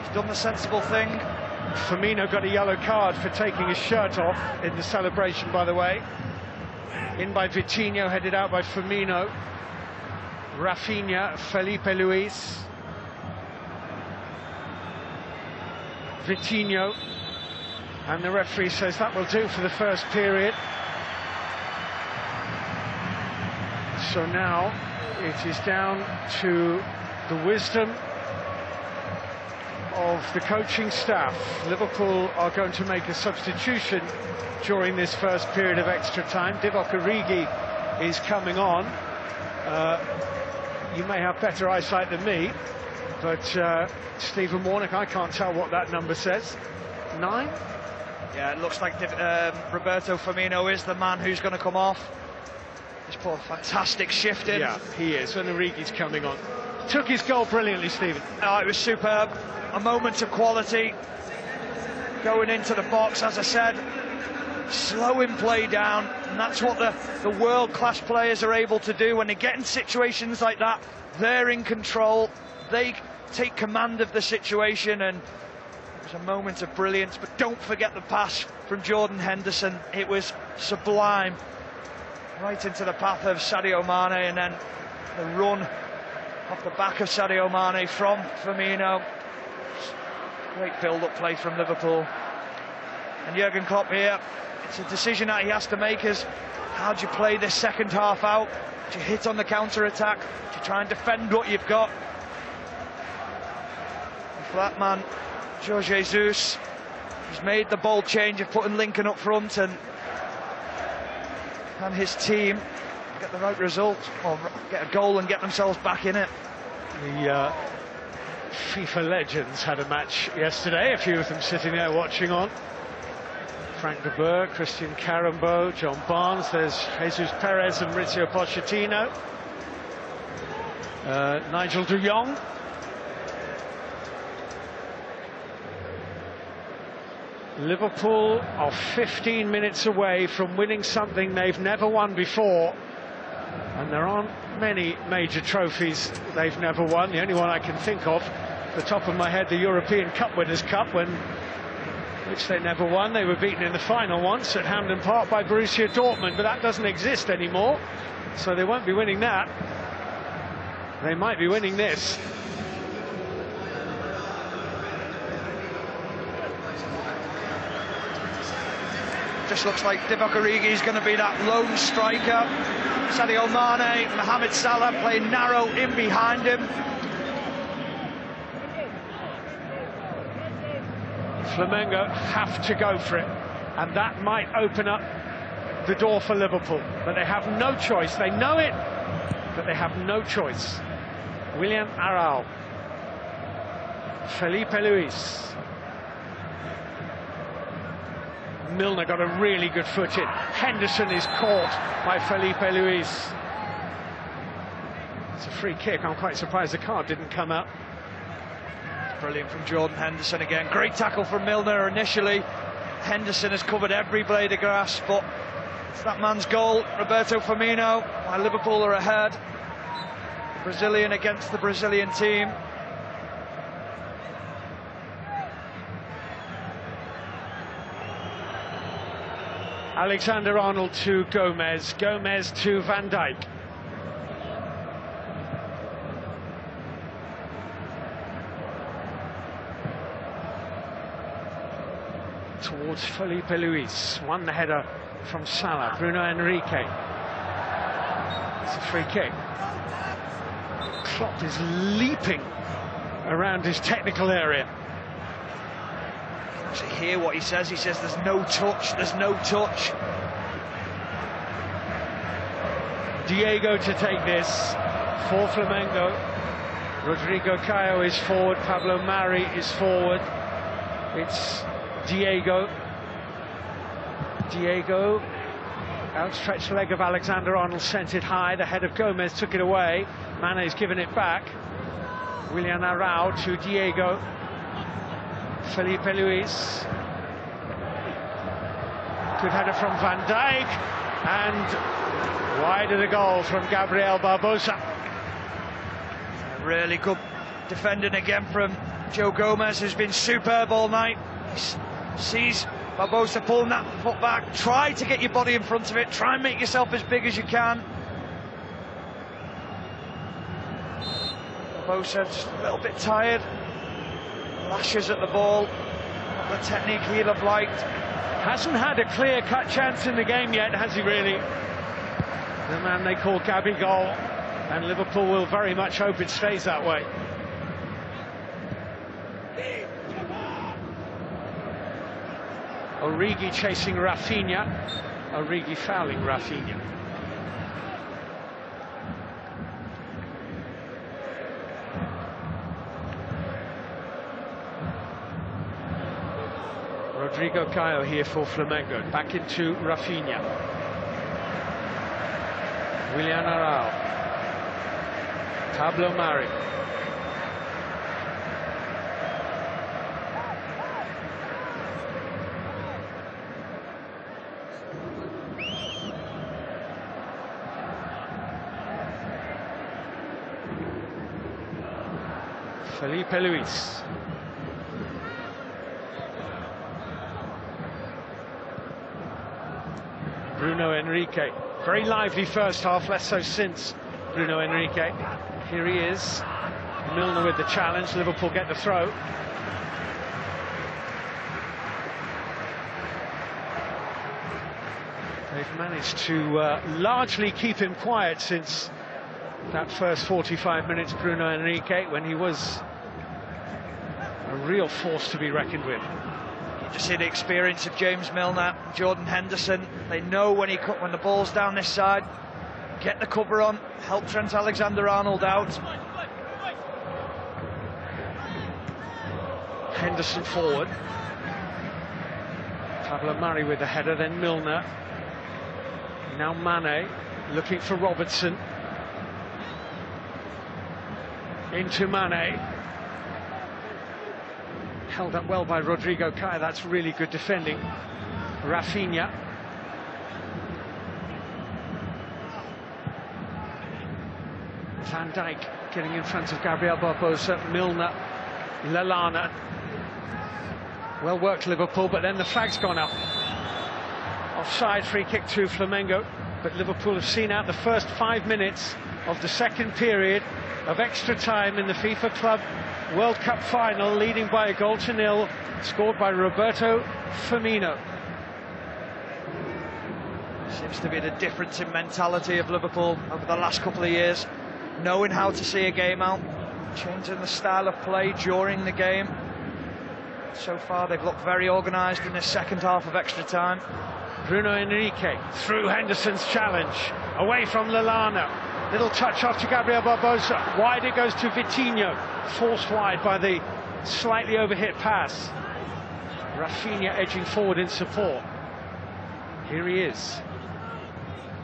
He's done the sensible thing. Firmino got a yellow card for taking his shirt off in the celebration, by the way. In by Vitinho, headed out by Firmino. Rafinha, Felipe Luis. Vitinho. And the referee says that will do for the first period. So now it is down to the wisdom of the coaching staff. Liverpool are going to make a substitution during this first period of extra time. Divock Origi is coming on. You may have better eyesight than me, but Stephen Warnock, I can't tell what that number says. 9? Yeah, it looks like Roberto Firmino is the man who's going to come off. He's put a fantastic shift in. Yeah, he is, when Origi's coming on. Took his goal brilliantly, Stephen. Oh, it was superb. A moment of quality. Going into the box, as I said, slowing play down, and that's what the world-class players are able to do. When they get in situations like that, they're in control, they take command of the situation, and it was a moment of brilliance. But don't forget the pass from Jordan Henderson. It was sublime. Right into the path of Sadio Mane, and then the run off the back of Sadio Mane from Firmino. Great build-up play from Liverpool. And Jurgen Klopp here, it's a decision that he has to make, is how do you play this second half out? Do you hit on the counter-attack? Do you try and defend what you've got? And for that man, Jorge Jesus, he's made the bold change of putting Lincoln up front, and his team get the right result, or get a goal and get themselves back in it. The FIFA legends had a match yesterday, a few of them sitting there watching on. Frank de Boer, Christian Carambeau, John Barnes, there's Jesus Perez and Mauricio Pochettino. Nigel de Jong. Liverpool are 15 minutes away from winning something they've never won before, and there aren't many major trophies they've never won. The only one I can think of, the top of my head, the European Cup Winners' Cup, which they never won. They were beaten in the final once at Hampden Park by Borussia Dortmund, but that doesn't exist anymore, so they won't be winning that. They might be winning this. Just looks like Divock Origi is going to be that lone striker. Sadio Mane, Mohamed Salah playing narrow in behind him. Flamengo have to go for it, and that might open up the door for Liverpool. But they have no choice. They know it, but they have no choice. William Arao, Felipe Luis. Milner got a really good foot in. Henderson is caught by Felipe Luis. It's a free kick. I'm quite surprised the card didn't come out. Brilliant from Jordan Henderson again. Great tackle from Milner initially. Henderson has covered every blade of grass, but it's that man's goal, Roberto Firmino, while Liverpool are ahead. The Brazilian against the Brazilian team. Alexander-Arnold to Gomez, Gomez to Van Dijk. Towards Felipe Luis, won the header from Salah, Bruno Henrique. It's a free kick. Klopp is leaping around his technical area. Actually hear what he says there's no touch, there's no touch. Diego to take this for Flamengo. Rodrigo Caio is forward, Pablo Mari is forward. It's Diego. Diego, outstretched leg of Alexander-Arnold sent it high. The head of Gomez took it away. Mane's given it back. William Arao to Diego. Felipe Luis. Good header from Van Dijk, and wide of the goal from Gabriel Barbosa. Really good defending again from Joe Gomez, who's been superb all night. He sees Barbosa pulling that foot back. Try to get your body in front of it. Try and make yourself as big as you can. Barbosa just a little bit tired. Lashes at the ball. Not the technique he'd have liked. Hasn't had a clear-cut chance in the game yet, has he really? The man they call Gabigol, and Liverpool will very much hope it stays that way. Origi chasing Rafinha. Origi fouling Rafinha. Rodrigo Caio here for Flamengo. Back into Rafinha. Willian Arao. Pablo Mari. Felipe Luis. Bruno Henrique. Very lively first half, less so since Bruno Henrique. Here he is. Milner with the challenge. Liverpool get the throw. They've managed to largely keep him quiet since that first 45 minutes, Bruno Henrique, when he was a real force to be reckoned with. You just see the experience of James Milner, Jordan Henderson. They know when the ball's down this side, get the cover on, help Trent Alexander-Arnold out. Henderson forward. Pablo Mari with the header, then Milner. Now Mane looking for Robertson. Into Mane. Held up well by Rodrigo Caio. That's really good defending. Rafinha. Van Dijk getting in front of Gabriel Barbosa. Milner. Lallana. Well worked Liverpool, but then the flag's gone up. Offside, free kick to Flamengo. But Liverpool have seen out the first 5 minutes of the second period of extra time in the FIFA Club World Cup final, leading by a goal to nil, scored by Roberto Firmino. Seems to be the difference in mentality of Liverpool over the last couple of years, knowing how to see a game out, changing the style of play during the game. So far they've looked very organised in this second half of extra time. Bruno Henrique through Henderson's challenge, away from Lallana. Little touch off to Gabriel Barbosa. Wide it goes to Vitinho. Forced wide by the slightly overhit pass. Rafinha edging forward in support. Here he is.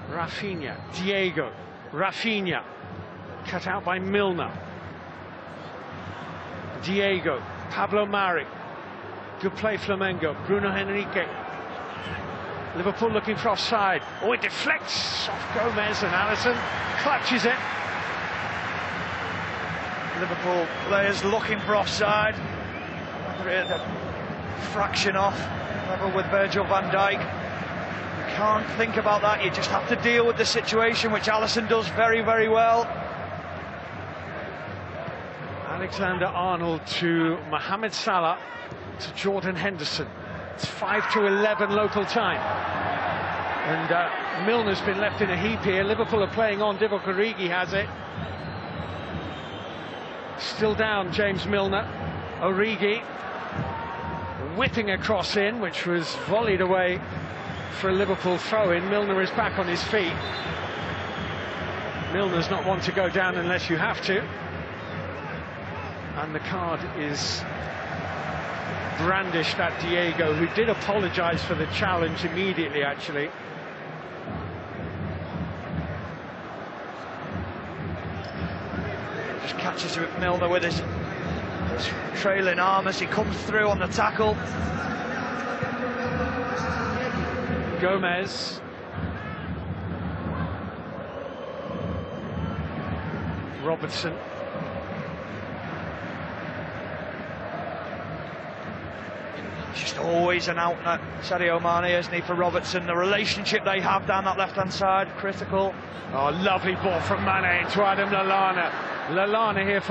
Rafinha. Diego. Rafinha. Cut out by Milner. Diego. Pablo Mari. Good play Flamengo. Bruno Henrique. Liverpool looking for offside. Oh, it deflects off Gomez, and Alisson clutches it. Liverpool players looking for offside. Fraction off, level with Virgil van Dijk. You can't think about that, you just have to deal with the situation, which Alisson does very, very well. Alexander-Arnold to Mohamed Salah to Jordan Henderson. It's 5-11 local time. And Milner's been left in a heap here. Liverpool are playing on. Divock Origi has it. Still down, James Milner. Origi whipping a cross in, which was volleyed away for a Liverpool throw-in. Milner is back on his feet. Milner's not one to go down unless you have to. And the card is brandished at Diego, who did apologise for the challenge immediately, actually. Just catches with Milner with his trailing arm as he comes through on the tackle. Gomez. Robertson. Just always an out at Sadio Mane, isn't he, for Robertson? The relationship they have down that left-hand side, critical. Oh, lovely ball from Mane to Adam Lallana. Lallana here for